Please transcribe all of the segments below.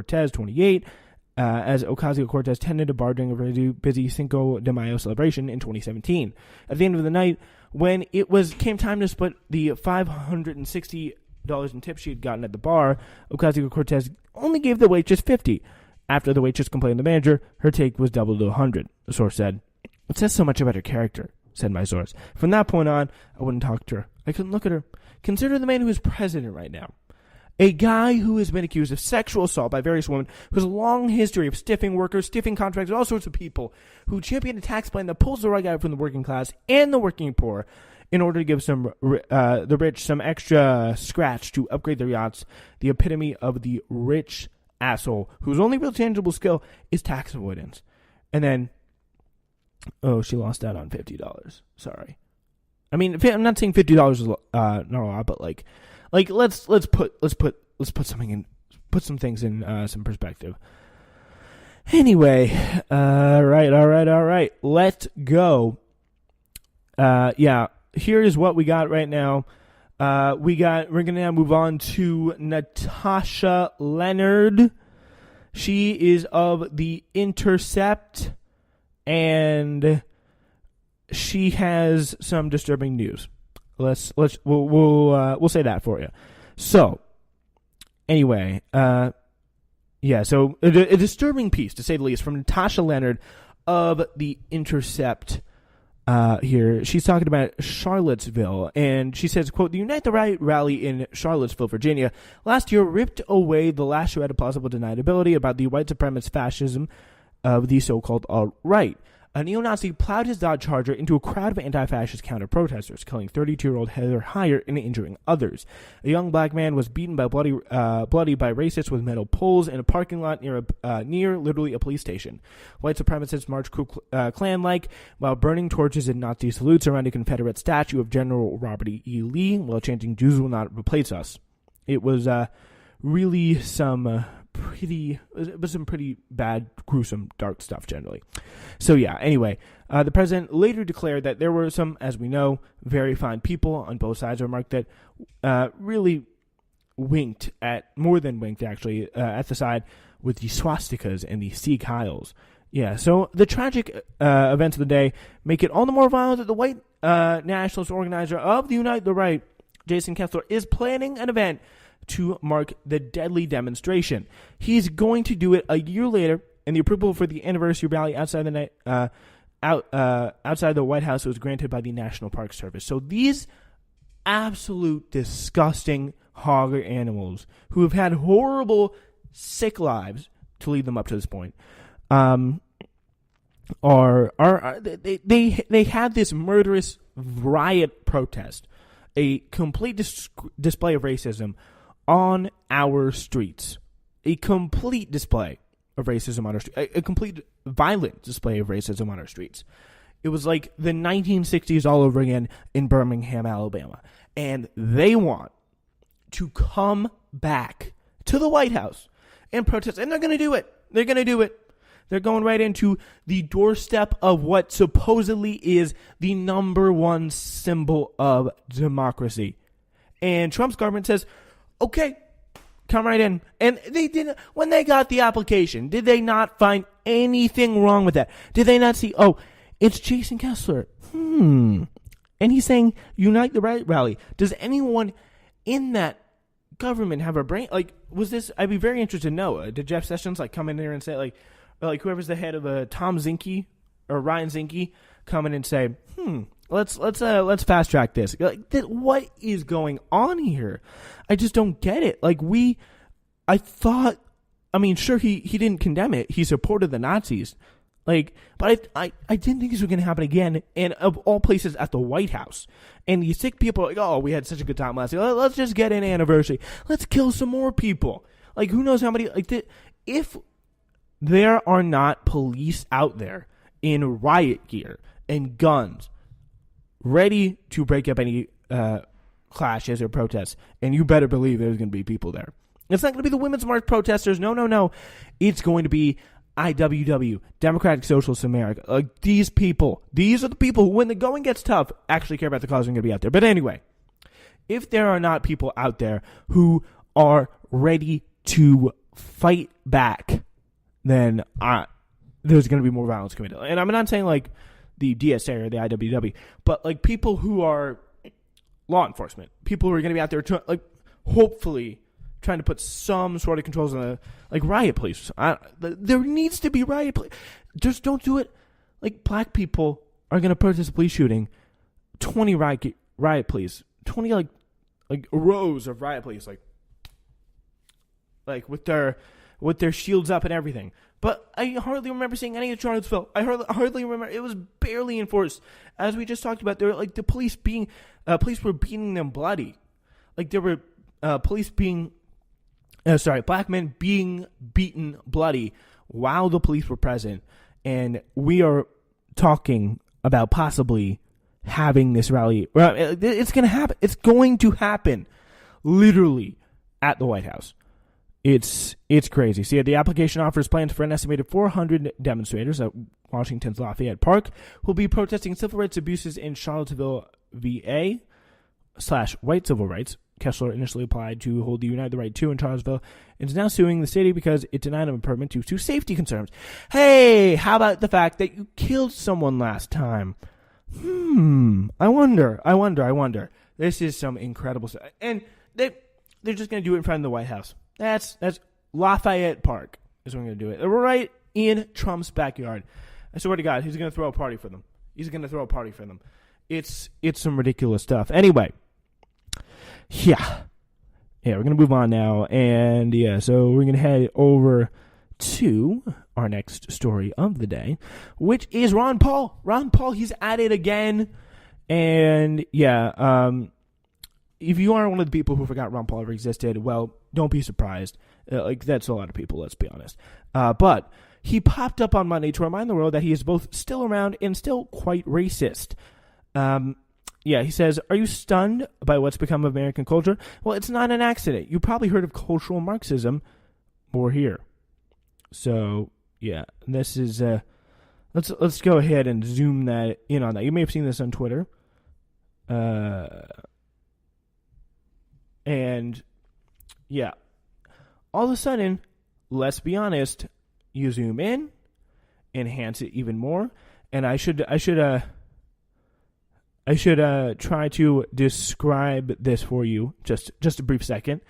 Ocasio-Cortez, 28, as Ocasio-Cortez tended a bar during a very busy Cinco de Mayo celebration in 2017. At the end of the night, when came time to split the $560 in tips she had gotten at the bar, Ocasio-Cortez only gave the waitress $50. After the waitress complained to the manager, her take was doubled to $100, the source said. It says so much about her character, said my source. From that point on, I wouldn't talk to her. I couldn't look at her. Consider the man who is president right now. A guy who has been accused of sexual assault by various women, who has a long history of stiffing workers, stiffing contractors, all sorts of people, who championed a tax plan that pulls the rug out from the working class and the working poor in order to give the rich some extra scratch to upgrade their yachts. The epitome of the rich asshole whose only real tangible skill is tax avoidance. And then, she lost out on $50. Sorry. I mean, I'm not saying $50 is not a lot, but like let's put some things in some perspective. Anyway, all right. Let's go. Here is what we got right now. We're gonna now move on to Natasha Leonard. She is of The Intercept, and she has some disturbing news. We'll say that for you. So, anyway, so a disturbing piece, to say the least, from Natasha Leonard of The Intercept. Here, she's talking about Charlottesville, and she says, quote, "The Unite the Right rally in Charlottesville, Virginia, last year ripped away the last shred of plausible deniability about the white supremacist fascism of the so-called alt-right. A neo-Nazi plowed his Dodge Charger into a crowd of anti-fascist counter-protesters, killing 32-year-old Heather Heyer and injuring others. A young black man was beaten by bloody by racists with metal poles in a parking lot near literally a police station. White supremacists marched Klan-like while burning torches and Nazi salutes around a Confederate statue of General Robert E. Lee while chanting, 'Jews will not replace us.'" It was really some pretty bad, gruesome, dark stuff generally. So yeah, anyway, the president later declared that there were some, as we know, very fine people on both sides, remarked that really more than winked actually, at the side with the swastikas and the Sieg Heils. Yeah, so the tragic events of the day make it all the more violent that the white nationalist organizer of the Unite the Right, Jason Kessler, is planning an event to mark the deadly demonstration. He's going to do it a year later, and the approval for the anniversary rally outside the White House was granted by the National Park Service. So these absolute disgusting hogger animals who have had horrible, sick lives to lead them up to this point, they had this murderous riot protest, a complete display of racism on our streets. A complete display of racism on our streets. A complete violent display of racism on our streets. It was like the 1960s all over again in Birmingham, Alabama. And they want to come back to the White House and protest. And they're going to do it. They're going right into the doorstep of what supposedly is the number one symbol of democracy. And Trump's government says, okay, come right in. And they didn't, when they got the application, did they not find anything wrong with that? Did they not see, it's Jason Kessler. And he's saying, Unite the Right rally. Does anyone in that government have a brain? Like, was this, I'd be very interested to know. Did Jeff Sessions, come in there and say, like whoever's the head of Tom Zinke or Ryan Zinke come in and say, let's fast track this. What is going on here? I just don't get it. Sure, he didn't condemn it. He supported the Nazis. But I didn't think this was going to happen again. And of all places, at the White House. And the sick people are like, oh, we had such a good time last year. Let's just get an anniversary. Let's kill some more people. Who knows how many, if there are not police out there in riot gear and guns ready to break up any clashes or protests, and you better believe there's going to be people there. It's not going to be the Women's March protesters. No. It's going to be IWW, Democratic Socialists of America. These are the people who, when the going gets tough, actually care about the cause and are going to be out there. But anyway, if there are not people out there who are ready to fight back, then there's going to be more violence committed. And I'm not saying like the DSA or the IWW, but like people who are law enforcement, people who are going to be out there hopefully trying to put some sort of controls on the riot police. There needs to be riot police. Just don't do it. Like, black people are going to protest a police shooting. 20 riot police, 20 like rows of riot police, like with their shields up and everything. But I hardly remember seeing any of Charlottesville. I hardly remember. It was barely enforced. As we just talked about, there were like the police were beating them bloody. Like there were black men being beaten bloody while the police were present. And we are talking about possibly having this rally. It's going to happen. It's going to happen literally at the White House. It's crazy. See, the application offers plans for an estimated 400 demonstrators at Washington's Lafayette Park who will be protesting civil rights abuses in Charlottesville, VA / white civil rights. Kessler initially applied to hold the United the Right 2 in Charlottesville and is now suing the city because it denied him a permit due to safety concerns. Hey, how about the fact that you killed someone last time? I wonder. This is some incredible stuff. And they're just going to do it in front of the White House. That's Lafayette Park is when we're going to do it. Right in Trump's backyard. I swear to God, he's going to throw a party for them. It's some ridiculous stuff. Anyway. Yeah, we're going to move on now. And so we're going to head over to our next story of the day, which is Ron Paul. Ron Paul, he's at it again. And if you are one of the people who forgot Ron Paul ever existed, well, don't be surprised. That's a lot of people, let's be honest. But he popped up on Monday to remind the world that he is both still around and still quite racist. He says, are you stunned by what's become of American culture? Well, it's not an accident. You probably heard of cultural Marxism more here. So, this is, let's go ahead and zoom that in on that. You may have seen this on Twitter. All of a sudden, let's be honest, you zoom in, enhance it even more, and I should try to describe this for you just a brief second.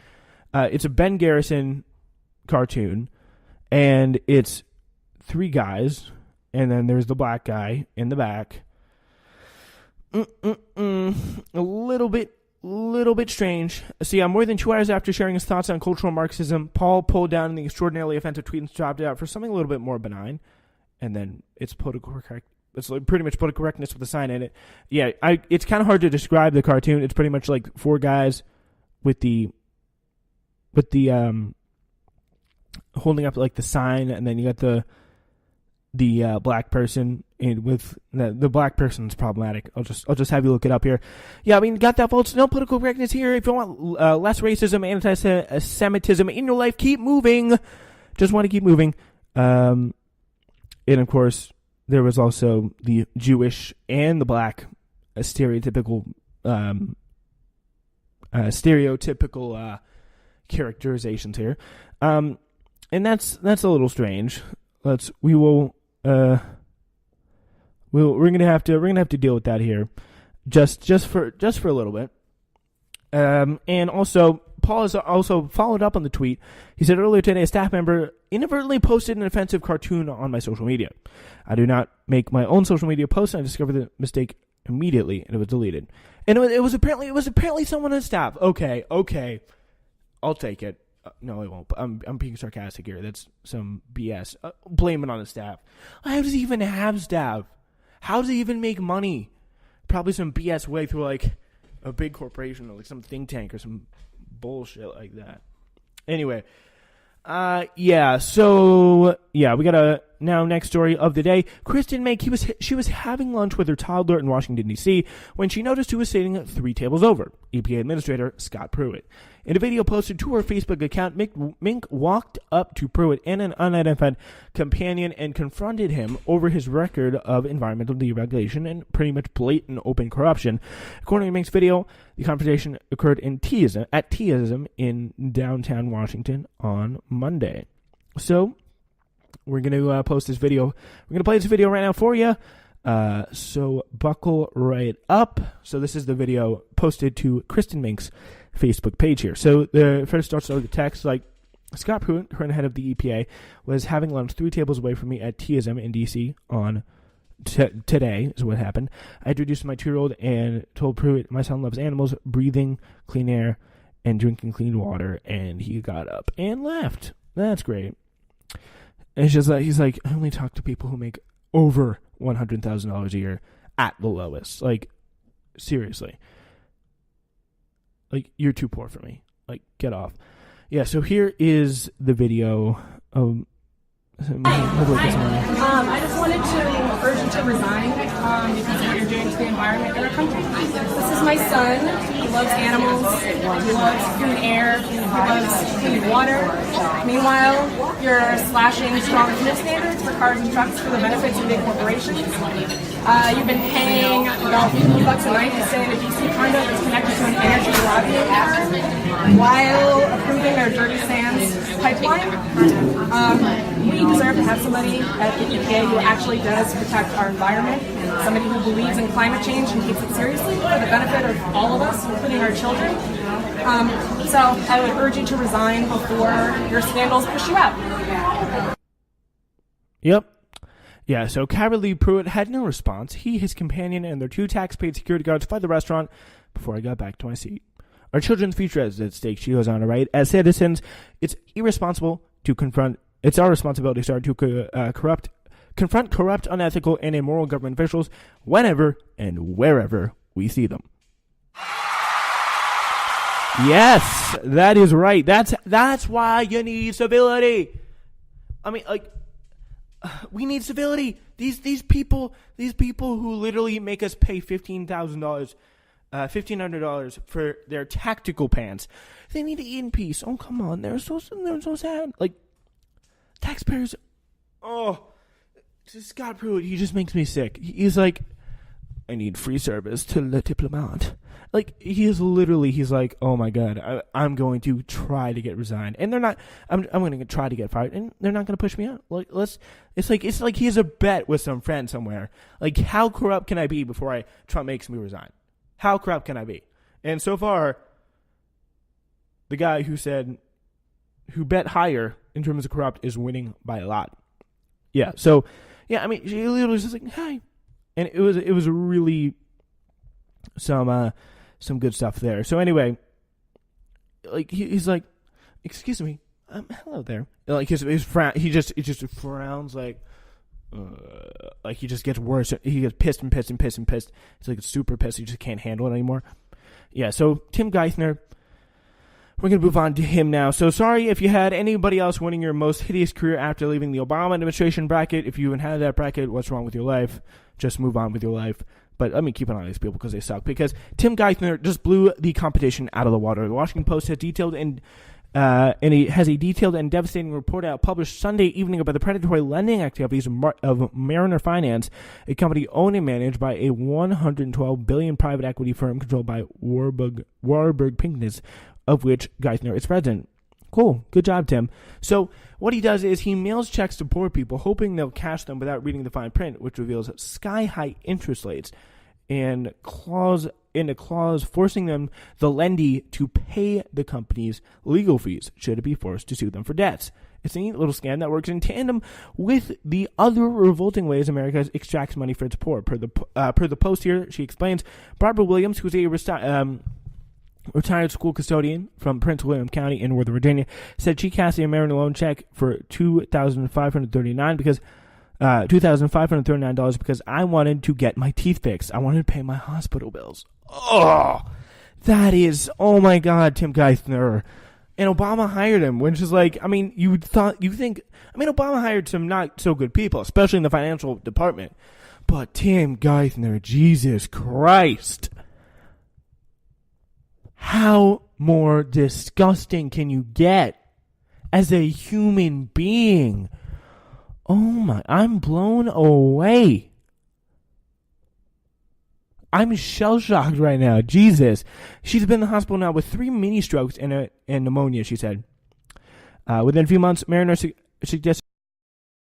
It's a Ben Garrison cartoon, and it's 3 guys, and then there's the black guy in the back. A little bit strange. See, more than 2 hours after sharing his thoughts on cultural Marxism, Paul pulled down the extraordinarily offensive tweet and swapped it out for something a little bit more benign, and then it's political correct. It's pretty much political correctness with a sign in it. Yeah, it's kind of hard to describe the cartoon. It's pretty much like 4 guys with the holding up like the sign, and then you got the black person, and with the black person's problematic. I'll just have you look it up here. Yeah, I mean, got that, folks. No political correctness here. If you want less racism, anti-Semitism in your life, keep moving. Just want to keep moving. And of course, there was also the Jewish and the black stereotypical characterizations here, and that's a little strange. We're gonna have to deal with that here, just for a little bit. And also, Paul has also followed up on the tweet. He said earlier today, a staff member inadvertently posted an offensive cartoon on my social media. I do not make my own social media posts, and I discovered the mistake immediately, and it was deleted. And it was apparently someone on staff. Okay, I'll take it. No, I won't. I'm being sarcastic here. That's some BS. Blame it on the staff. How does he even have staff? How does he even make money? Probably some BS way through like a big corporation or like some think tank or some bullshit like that. Anyway, we got now next story of the day. Kristen Mink, she was having lunch with her toddler in Washington, D.C. when she noticed who was sitting 3 tables over, EPA Administrator Scott Pruitt. In a video posted to her Facebook account, Mink walked up to Pruitt and an unidentified companion and confronted him over his record of environmental deregulation and pretty much blatant open corruption. According to Mink's video, the conversation occurred at Teaism in downtown Washington on Monday. So, we're going to post this video. We're going to play this video right now for you. So buckle right up. So this is the video posted to Kristen Mink's Facebook page here. So the first starts with the text like, Scott Pruitt, current head of the EPA, was having lunch 3 tables away from me at Teaism in D.C. on today is what happened. I introduced my 2-year-old and told Pruitt my son loves animals, breathing clean air, and drinking clean water, and he got up and left. That's great. And it's just like, he's like, I only talk to people who make over $100,000 a year at the lowest. Like, seriously. Like, you're too poor for me. Like, get off. Yeah, so here is the video. I just wanted to urge you to resign because of what you're doing to the environment in our country. This is my son. He loves animals. He loves clean air. He loves clean water. Meanwhile, you're slashing strong fuel standards for cars and trucks for the benefits of big corporations. You've been paying about $50 a night to stay in a DC condo that's connected to an energy lobbying firm while approving their dirty sands pipeline. We deserve to have somebody at the EPA who actually does protect our environment, somebody who believes in climate change and takes it seriously for the benefit of all of us, including our children. So I would urge you to resign before your scandals push you out. Yep. Yeah, so Cavalry Pruitt had no response. He, his companion, and their 2 tax-paid security guards fled the restaurant before I got back to my seat. Our children's future is at stake, she goes on to write. As citizens, it's our responsibility to confront corrupt, unethical, and immoral government officials whenever and wherever we see them. Yes, that is right. That's why you need civility. I mean, like, we need civility. These people who literally make us pay $1,500 for their tactical pants, they need to eat in peace. Oh, come on, they're so sad. Like, taxpayers. Oh, Scott Pruitt, he just makes me sick. He's like, I need free service to Le Diplomat. Like, he's like, oh my God, I'm going to try to get resigned. And they're not, I'm going to try to get fired, and they're not going to push me out. Like, it's like he has a bet with some friend somewhere. Like, how corrupt can I be before Trump makes me resign? How corrupt can I be? And so far, the guy who bet higher in terms of corrupt is winning by a lot. Yeah, so, yeah, I mean, she literally was just like, hi. And it was really some good stuff there. So anyway, like he's like, excuse me, hello there. Like his frown, he just frowns like he just gets worse. He gets pissed and pissed and pissed and pissed. He's like super pissed. He just can't handle it anymore. Yeah. So Tim Geithner, we're going to move on to him now. So sorry if you had anybody else winning your most hideous career after leaving the Obama administration bracket. If you even had that bracket, what's wrong with your life? Just move on with your life. But let me keep an eye on these people because they suck. Because Tim Geithner just blew the competition out of the water. The Washington Post has detailed and he has a detailed and devastating report out published Sunday evening about the predatory lending activities of Mariner Finance, a company owned and managed by a $112 billion private equity firm controlled by Warburg Pincus, of which Geithner is president. Cool. Good job, Tim. So what he does is he mails checks to poor people, hoping they'll cash them without reading the fine print, which reveals sky-high interest rates and a clause forcing them, the lendee, to pay the company's legal fees should it be forced to sue them for debts. It's a neat little scam that works in tandem with the other revolting ways America extracts money for its poor. Per the Post here, she explains, Barbara Williams, who's a retired school custodian from Prince William County in Northern Virginia, said she cashed a Mariner loan check for $2,539 because I wanted to get my teeth fixed. I wanted to pay my hospital bills. Oh, that is, oh my God, Tim Geithner. And Obama hired him, which is like, I mean, Obama hired some not so good people, especially in the financial department. But Tim Geithner, Jesus Christ. How more disgusting can you get as a human being? Oh my, I'm blown away. I'm shell-shocked right now. Jesus. She's been in the hospital now with 3 mini strokes and pneumonia, she said. Within a few months, Mariner suggested